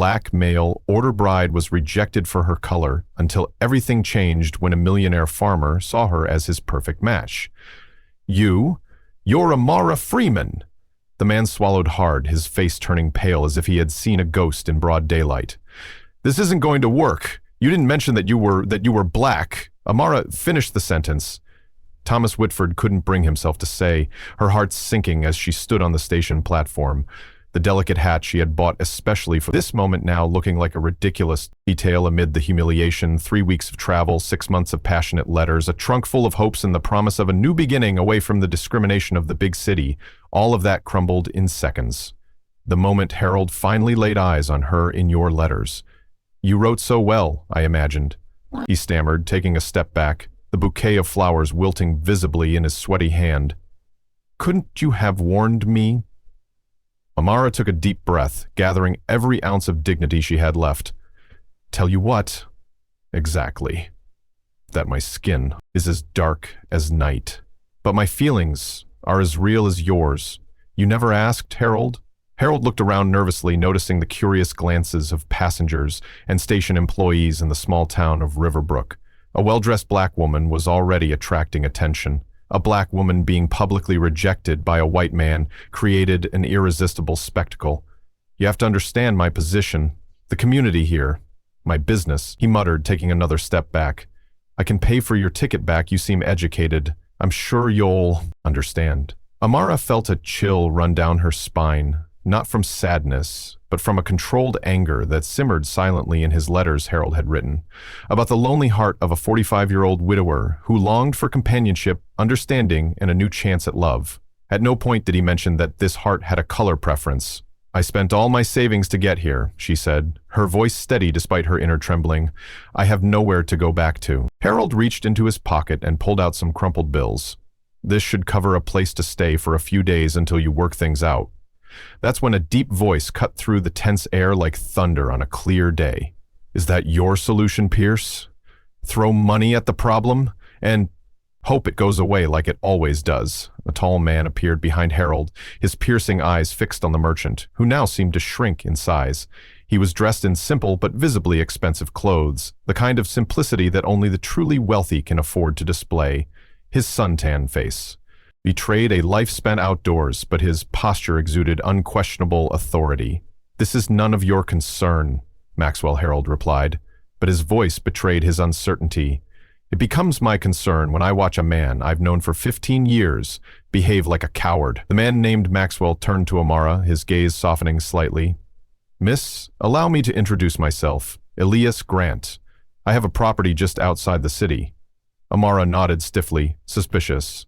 black male order bride was rejected for her color until everything changed when a millionaire farmer saw her as his perfect match. You're Amara Freeman. The man swallowed hard, his face turning pale as if he had seen a ghost in broad daylight. This isn't going to work. You didn't mention that you were black. Amara finished the sentence. Thomas Whitford couldn't bring himself to say, her heart sinking as she stood on the station platform. The delicate hat she had bought especially for this moment now looking like a ridiculous detail amid the humiliation, 3 weeks of travel, 6 months of passionate letters, a trunk full of hopes and the promise of a new beginning away from the discrimination of the big city. All of that crumbled in seconds. The moment Harold finally laid eyes on her in your letters. You wrote so well, I imagined, he stammered, taking a step back, the bouquet of flowers wilting visibly in his sweaty hand. Couldn't you have warned me? Amara took a deep breath, gathering every ounce of dignity she had left. Tell you what? Exactly. That my skin is as dark as night. But my feelings are as real as yours. You never asked, Harold? Harold looked around nervously, noticing the curious glances of passengers and station employees in the small town of Riverbrook. A well-dressed black woman was already attracting attention. A black woman being publicly rejected by a white man created an irresistible spectacle. You have to understand my position, the community here, my business, he muttered, taking another step back. I can pay for your ticket back, you seem educated. I'm sure you'll understand. Amara felt a chill run down her spine, not from sadness, but from a controlled anger that simmered silently in his letters Harold had written, about the lonely heart of a 45-year-old widower who longed for companionship, understanding, and a new chance at love. At no point did he mention that this heart had a color preference. I spent all my savings to get here, she said, her voice steady despite her inner trembling. I have nowhere to go back to. Harold reached into his pocket and pulled out some crumpled bills. This should cover a place to stay for a few days until you work things out. That's when a deep voice cut through the tense air like thunder on a clear day. Is that your solution, Pierce? Throw money at the problem and hope it goes away like it always does. A tall man appeared behind Harold, his piercing eyes fixed on the merchant, who now seemed to shrink in size. He was dressed in simple but visibly expensive clothes, the kind of simplicity that only the truly wealthy can afford to display. His suntan face betrayed a life spent outdoors, but his posture exuded unquestionable authority. This is none of your concern, Maxwell Harold replied, but his voice betrayed his uncertainty. It becomes my concern when I watch a man I've known for 15 years behave like a coward. The man named Maxwell turned to Amara, his gaze softening slightly. Miss, allow me to introduce myself, Elias Grant. I have a property just outside the city. Amara nodded stiffly, suspicious.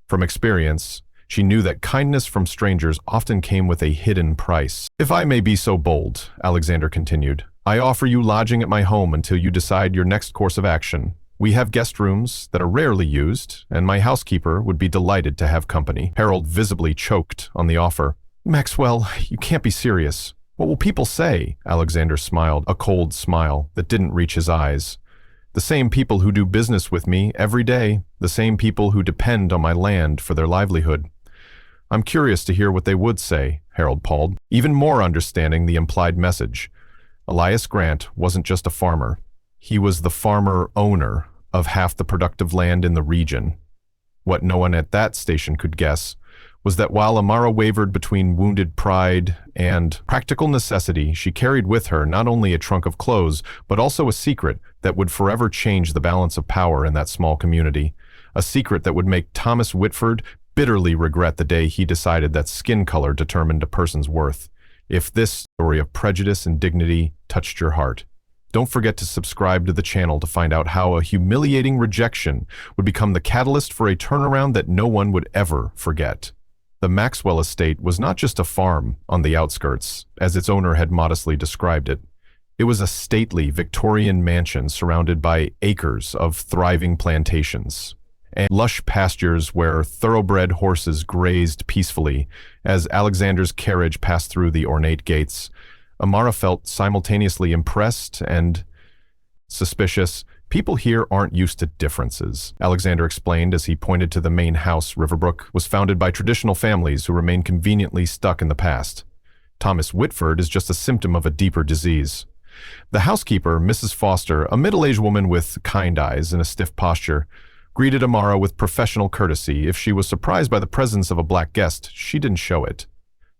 From experience, she knew that kindness from strangers often came with a hidden price. If I may be so bold, Alexander continued, I offer you lodging at my home until you decide your next course of action. We have guest rooms that are rarely used, and my housekeeper would be delighted to have company. Harold visibly choked on the offer. Maxwell, you can't be serious. What will people say? Alexander smiled, a cold smile that didn't reach his eyes. The same people who do business with me every day, the same people who depend on my land for their livelihood. I'm curious to hear what they would say, Harold pawed, even more understanding the implied message. Elias Grant wasn't just a farmer. He was the farmer owner of half the productive land in the region. What no one at that station could guess was that while Amara wavered between wounded pride and practical necessity, she carried with her not only a trunk of clothes, but also a secret that would forever change the balance of power in that small community. A secret that would make Thomas Whitford bitterly regret the day he decided that skin color determined a person's worth. If this story of prejudice and dignity touched your heart, don't forget to subscribe to the channel to find out how a humiliating rejection would become the catalyst for a turnaround that no one would ever forget. The Maxwell estate was not just a farm on the outskirts, as its owner had modestly described it. It was a stately Victorian mansion surrounded by acres of thriving plantations and lush pastures where thoroughbred horses grazed peacefully as Alexander's carriage passed through the ornate gates. Amara felt simultaneously impressed and suspicious. People here aren't used to differences, Alexander explained as he pointed to the main house. Riverbrook was founded by traditional families who remained conveniently stuck in the past. Thomas Whitford is just a symptom of a deeper disease. The housekeeper, Mrs. Foster, a middle-aged woman with kind eyes and a stiff posture, greeted Amara with professional courtesy. If she was surprised by the presence of a black guest, she didn't show it.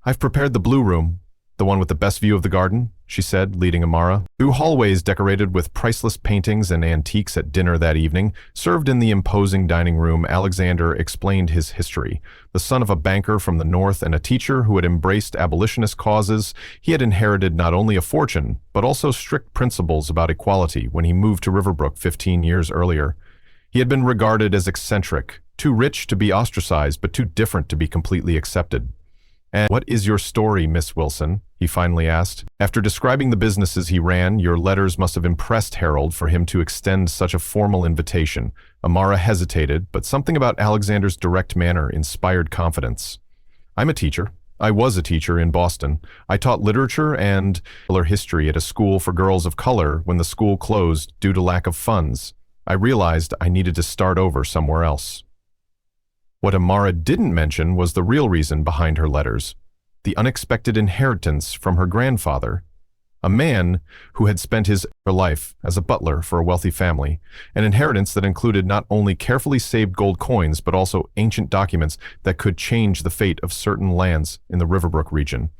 "I've prepared the blue room, the one with the best view of the garden," she said, leading Amara. Two hallways decorated with priceless paintings and antiques at dinner that evening served in the imposing dining room. Alexander explained his history. The son of a banker from the north and a teacher who had embraced abolitionist causes, he had inherited not only a fortune, but also strict principles about equality when he moved to Riverbrook 15 years earlier. He had been regarded as eccentric, too rich to be ostracized, but too different to be completely accepted. "And what is your story, Miss Wilson?" he finally asked. "After describing the businesses he ran, your letters must have impressed Harold for him to extend such a formal invitation." Amara hesitated, but something about Alexander's direct manner inspired confidence. "I'm a teacher. I was a teacher in Boston. I taught literature and history at a school for girls of color when the school closed due to lack of funds. I realized I needed to start over somewhere else." What Amara didn't mention was the real reason behind her letters: the unexpected inheritance from her grandfather, a man who had spent his life as a butler for a wealthy family, an inheritance that included not only carefully saved gold coins but also ancient documents that could change the fate of certain lands in the Riverbrook region.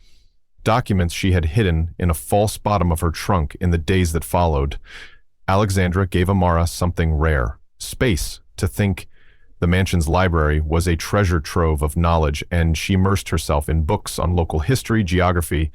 Documents she had hidden in a false bottom of her trunk in the days that followed. Alexandra gave Amara something rare: space to think. The mansion's library was a treasure trove of knowledge, and she immersed herself in books on local history, geography,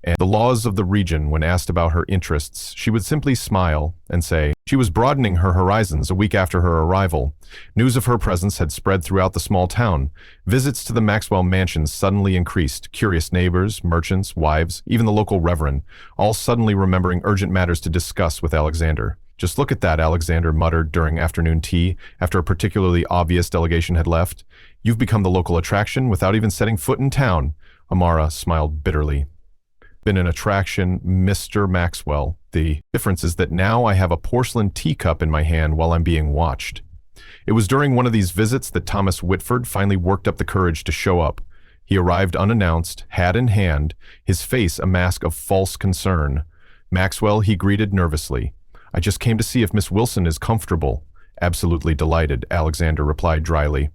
and the laws of the region. When asked about her interests, she would simply smile and say she was broadening her horizons. A week after her arrival, news of her presence had spread throughout the small town. Visits to the Maxwell mansion suddenly increased. Curious neighbors, merchants, wives, even the local reverend, all suddenly remembering urgent matters to discuss with Alexander. "Just look at that," Alexander muttered during afternoon tea after a particularly obvious delegation had left. "You've become the local attraction without even setting foot in town." Amara smiled bitterly. "Been an attraction, Mr. Maxwell. The difference is that now I have a porcelain teacup in my hand while I'm being watched." It was during one of these visits that Thomas Whitford finally worked up the courage to show up. He arrived unannounced, hat in hand, his face a mask of false concern. Maxwell he greeted nervously. "I just came to see if Miss Wilson is comfortable." "Absolutely delighted," Alexander replied dryly.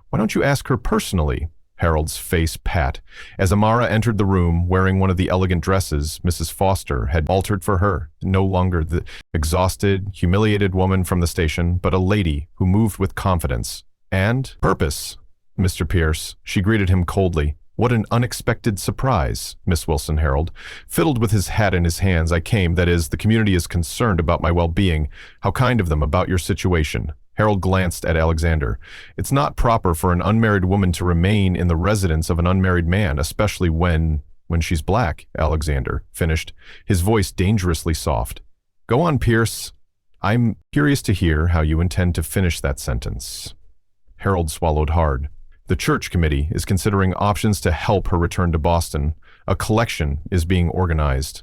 "Why don't you ask her personally?" Harold's face pat. As Amara entered the room wearing one of the elegant dresses Mrs. Foster had altered for her, no longer the exhausted, humiliated woman from the station, but a lady who moved with confidence and purpose. "Mr. Pierce," she greeted him coldly. "What an unexpected surprise, Miss Wilson." Harold fiddled with his hat in his hands. "I came, that is, the community is concerned about my well-being. How kind of them about your situation." Harold glanced at Alexander. "It's not proper for an unmarried woman to remain in the residence of an unmarried man, especially when she's black," Alexander finished, his voice dangerously soft. "Go on, Pierce. I'm curious to hear how you intend to finish that sentence." Harold swallowed hard. "The church committee is considering options to help her return to Boston. A collection is being organized."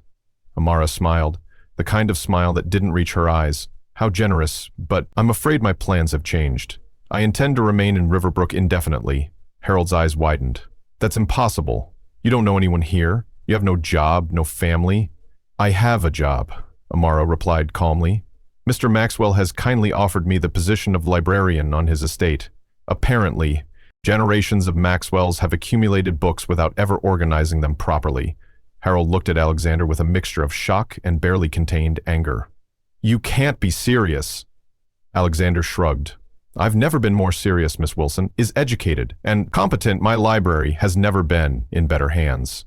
Amara smiled, the kind of smile that didn't reach her eyes. "How generous, but I'm afraid my plans have changed. I intend to remain in Riverbrook indefinitely." Harold's eyes widened. "That's impossible. You don't know anyone here. You have no job, no family." "I have a job," Amara replied calmly. "Mr. Maxwell has kindly offered me the position of librarian on his estate. Apparently, generations of Maxwells have accumulated books without ever organizing them properly." Harold looked at Alexander with a mixture of shock and barely contained anger. "You can't be serious." Alexander shrugged. "I've never been more serious. Miss Wilson is educated and competent. My library has never been in better hands."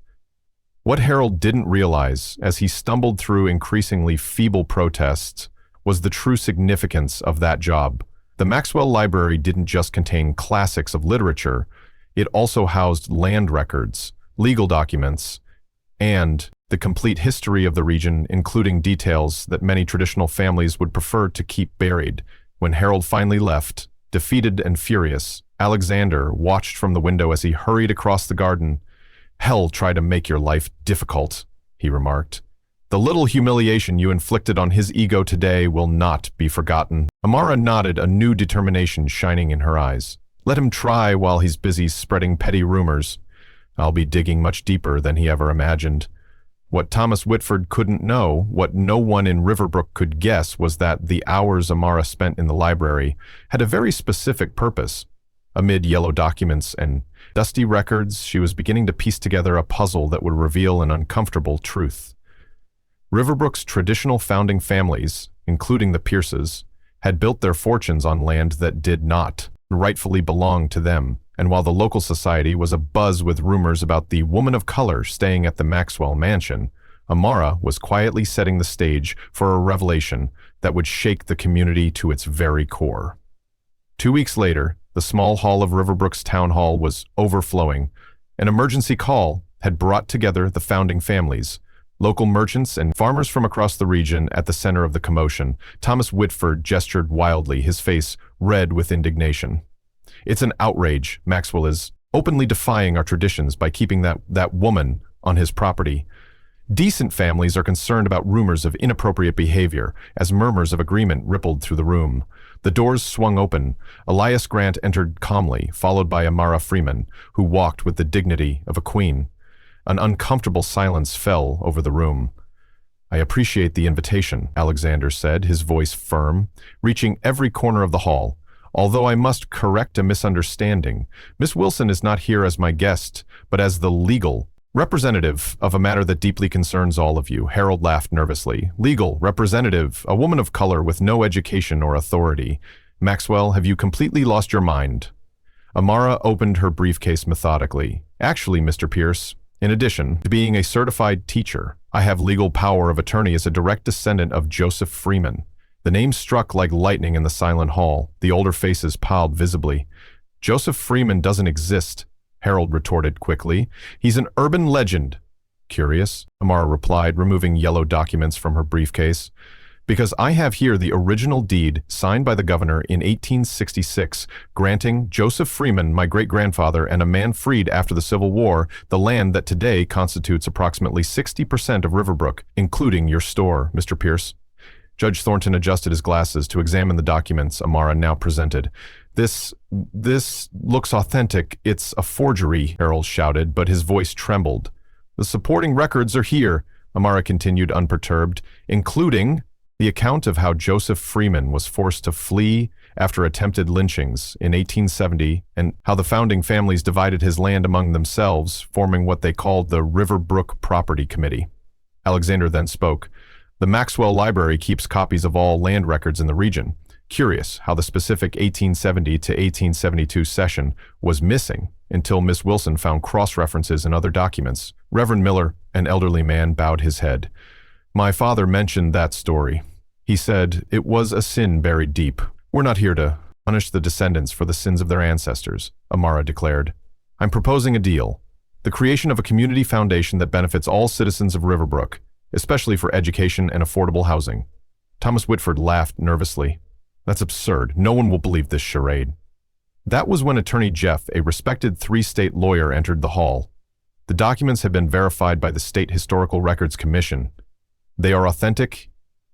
What Harold didn't realize, as he stumbled through increasingly feeble protests, was the true significance of that job. The Maxwell Library didn't just contain classics of literature, it also housed land records, legal documents, and the complete history of the region, including details that many traditional families would prefer to keep buried. When Harold finally left, defeated and furious, Alexander watched from the window as he hurried across the garden. "Hell tried to make your life difficult," he remarked. "The little humiliation you inflicted on his ego today will not be forgotten." Amara nodded, a new determination shining in her eyes. "Let him try while he's busy spreading petty rumors." I'll be digging much deeper than he ever imagined. What Thomas Whitford couldn't know, what no one in Riverbrook could guess, was that the hours Amara spent in the library had a very specific purpose. Amid yellow documents and dusty records, she was beginning to piece together a puzzle that would reveal an uncomfortable truth. Riverbrook's traditional founding families, including the Pierces, had built their fortunes on land that did not rightfully belong to them, and while the local society was abuzz with rumors about the woman of color staying at the Maxwell mansion, Amara was quietly setting the stage for a revelation that would shake the community to its very core. 2 weeks later, the small hall of Riverbrook's town hall was overflowing. An emergency call had brought together the founding families, local merchants and farmers from across the region. At the center of the commotion, Thomas Whitford gestured wildly, his face red with indignation. "It's an outrage. Maxwell is openly defying our traditions by keeping that woman on his property. Decent families are concerned about rumors of inappropriate behavior," as murmurs of agreement rippled through the room. The doors swung open. Elias Grant entered calmly, followed by Amara Freeman, who walked with the dignity of a queen. An uncomfortable silence fell over the room. "I appreciate the invitation," Alexander said, his voice firm, reaching every corner of the hall. "Although I must correct a misunderstanding, Miss Wilson is not here as my guest, but as the legal representative of a matter that deeply concerns all of you." Harold laughed nervously. "Legal representative, a woman of color with no education or authority. Maxwell, have you completely lost your mind?" Amara opened her briefcase methodically. "Actually, Mr. Pierce, in addition to being a certified teacher, I have legal power of attorney as a direct descendant of Joseph Freeman." The name struck like lightning in the silent hall. The older faces piled visibly. "Joseph Freeman doesn't exist," Harold retorted quickly. "He's an urban legend." "Curious," Amara replied, removing yellow documents from her briefcase. "Because I have here the original deed signed by the governor in 1866, granting Joseph Freeman, my great-grandfather and a man freed after the Civil War, the land that today constitutes approximately 60% of Riverbrook, including your store, Mr. Pierce." Judge Thornton adjusted his glasses to examine the documents Amara now presented. This looks authentic. It's a forgery," Harold shouted, but his voice trembled. "The supporting records are here," Amara continued unperturbed, "including the account of how Joseph Freeman was forced to flee after attempted lynchings in 1870, and how the founding families divided his land among themselves, forming what they called the Riverbrook Property Committee." Alexander then spoke. "The Maxwell Library keeps copies of all land records in the region. Curious how the specific 1870 to 1872 session was missing until Miss Wilson found cross-references in other documents." Reverend Miller, an elderly man, bowed his head. "My father mentioned that story. He said it was a sin buried deep. We're not here to punish the descendants for the sins of their ancestors," Amara declared. "I'm proposing a deal. The creation of a community foundation that benefits all citizens of Riverbrook, especially for education and affordable housing." Thomas Whitford laughed nervously. "That's absurd. No one will believe this charade." That was when Attorney Jeff, a respected three-state lawyer, entered the hall. The documents had been verified by the State Historical Records Commission. "They are authentic,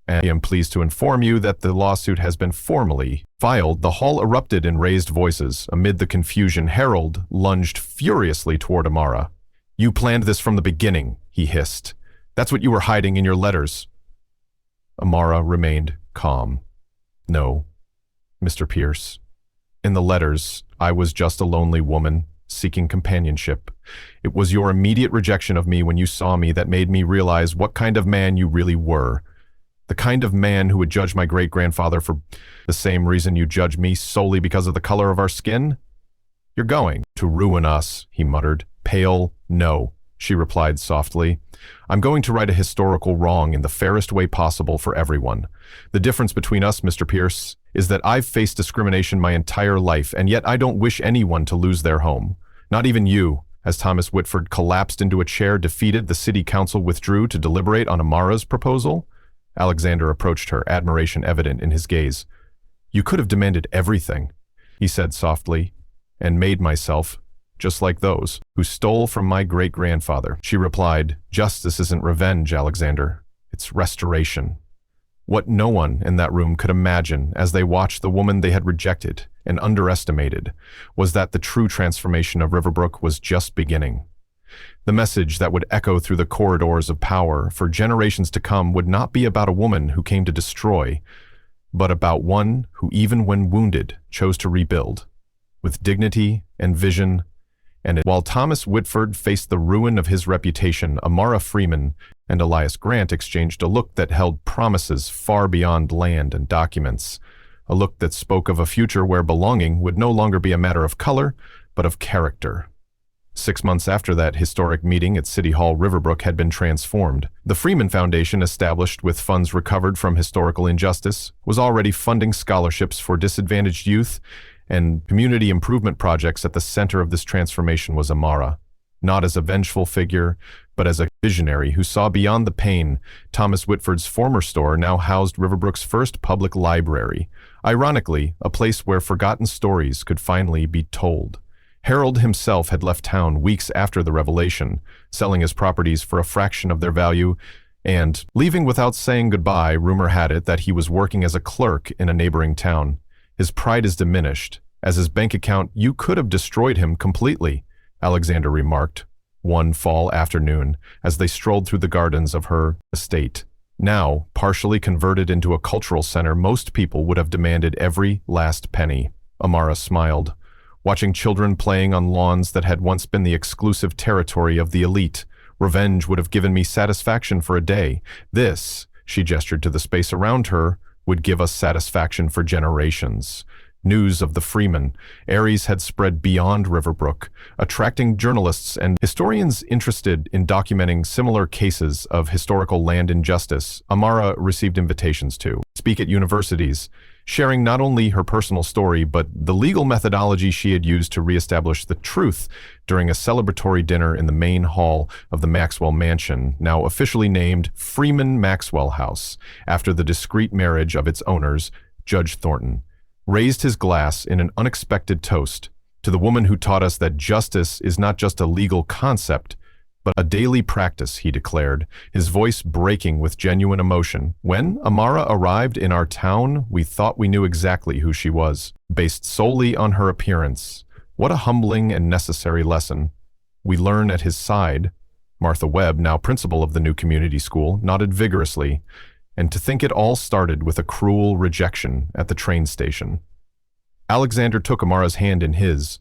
and I am pleased to inform you that the lawsuit has been formally filed." The hall erupted in raised voices. Amid the confusion, Harold lunged furiously toward Amara. "You planned this from the beginning," he hissed. "That's what you were hiding in your letters." Amara remained calm. "No, Mr. Pierce. In the letters, I was just a lonely woman seeking companionship. It was your immediate rejection of me when you saw me that made me realize what kind of man you really were. The kind of man who would judge my great-grandfather for the same reason you judge me, solely because of the color of our skin." "You're going to ruin us," he muttered. "Pale, no," she replied softly. "I'm going to right a historical wrong in the fairest way possible for everyone. The difference between us, Mr. Pierce, is that I've faced discrimination my entire life, and yet I don't wish anyone to lose their home. Not even you." As Thomas Whitford collapsed into a chair, defeated, the city council withdrew to deliberate on Amara's proposal. Alexander approached her, admiration evident in his gaze. "You could have demanded everything," he said softly, "and made myself just like those who stole from my great-grandfather." She replied, "Justice isn't revenge, Alexander. It's restoration." What no one in that room could imagine as they watched the woman they had rejected and underestimated was that the true transformation of Riverbrook was just beginning. The message that would echo through the corridors of power for generations to come would not be about a woman who came to destroy, but about one who, even when wounded, chose to rebuild, with dignity and vision. And while Thomas Whitford faced the ruin of his reputation, Amara Freeman and Elias Grant exchanged a look that held promises far beyond land and documents, a look that spoke of a future where belonging would no longer be a matter of color, but of character. 6 months after that historic meeting at City Hall, Riverbrook had been transformed. The Freeman Foundation, established with funds recovered from historical injustice, was already funding scholarships for disadvantaged youth and community improvement projects. At the center of this transformation was Amara, not as a vengeful figure, but as a visionary who saw beyond the pain. Thomas Whitford's former store now housed Riverbrook's first public library, ironically, a place where forgotten stories could finally be told. Harold himself had left town weeks after the revelation, selling his properties for a fraction of their value, and, leaving without saying goodbye, rumor had it that he was working as a clerk in a neighboring town. His pride is diminished. As his bank account, you could have destroyed him completely, Alexander remarked one fall afternoon as they strolled through the gardens of her estate. Now, partially converted into a cultural center, most people would have demanded every last penny. Amara smiled, watching children playing on lawns that had once been the exclusive territory of the elite. Revenge would have given me satisfaction for a day. This, she gestured to the space around her, would give us satisfaction for generations. News of the Freeman Aries had spread beyond Riverbrook, attracting journalists and historians interested in documenting similar cases of historical land injustice. Amara received invitations to speak at universities, sharing not only her personal story but the legal methodology she had used to reestablish the truth during a celebratory dinner in the main hall of the Maxwell Mansion, now officially named Freeman Maxwell House, after the discreet marriage of its owners. Judge Thornton raised his glass in an unexpected toast to the woman who taught us that justice is not just a legal concept, but a daily practice, he declared, his voice breaking with genuine emotion. When Amara arrived in our town, we thought we knew exactly who she was, based solely on her appearance. What a humbling and necessary lesson. We learn at his side. Martha Webb, now principal of the new community school, nodded vigorously. And to think it all started with a cruel rejection at the train station. Alexander took Amara's hand in his.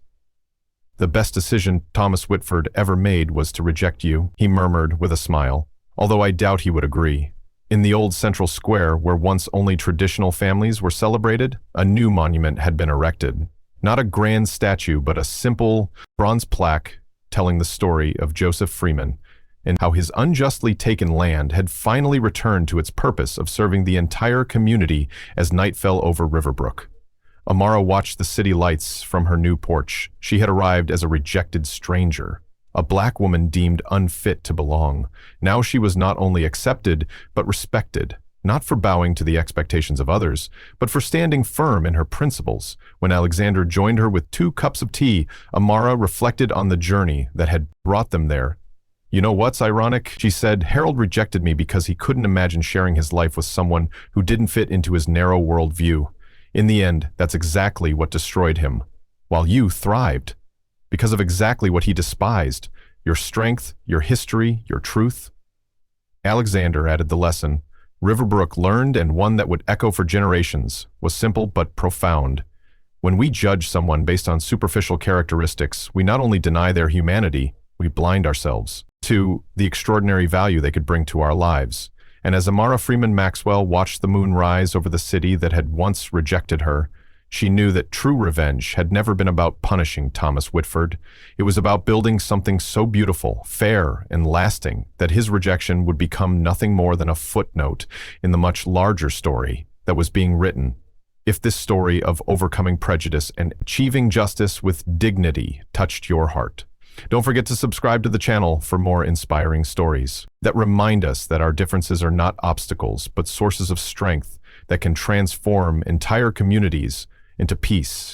The best decision Thomas Whitford ever made was to reject you, he murmured with a smile, although I doubt he would agree. In the old central square, where once only traditional families were celebrated, a new monument had been erected. Not a grand statue, but a simple bronze plaque telling the story of Joseph Freeman, and how his unjustly taken land had finally returned to its purpose of serving the entire community as night fell over Riverbrook. Amara watched the city lights from her new porch. She had arrived as a rejected stranger, a black woman deemed unfit to belong. Now she was not only accepted, but respected, not for bowing to the expectations of others, but for standing firm in her principles. When Alexander joined her with 2 cups of tea, Amara reflected on the journey that had brought them there. You know what's ironic? She said, Harold rejected me because he couldn't imagine sharing his life with someone who didn't fit into his narrow worldview. In the end, that's exactly what destroyed him, while you thrived, because of exactly what he despised, your strength, your history, your truth. Alexander added the lesson Riverbrook learned, and one that would echo for generations, was simple but profound. When we judge someone based on superficial characteristics, we not only deny their humanity, we blind ourselves to the extraordinary value they could bring to our lives. And as Amara Freeman Maxwell watched the moon rise over the city that had once rejected her, she knew that true revenge had never been about punishing Thomas Whitford. It was about building something so beautiful, fair, and lasting that his rejection would become nothing more than a footnote in the much larger story that was being written. If this story of overcoming prejudice and achieving justice with dignity touched your heart, don't forget to subscribe to the channel for more inspiring stories that remind us that our differences are not obstacles, but sources of strength that can transform entire communities into peace.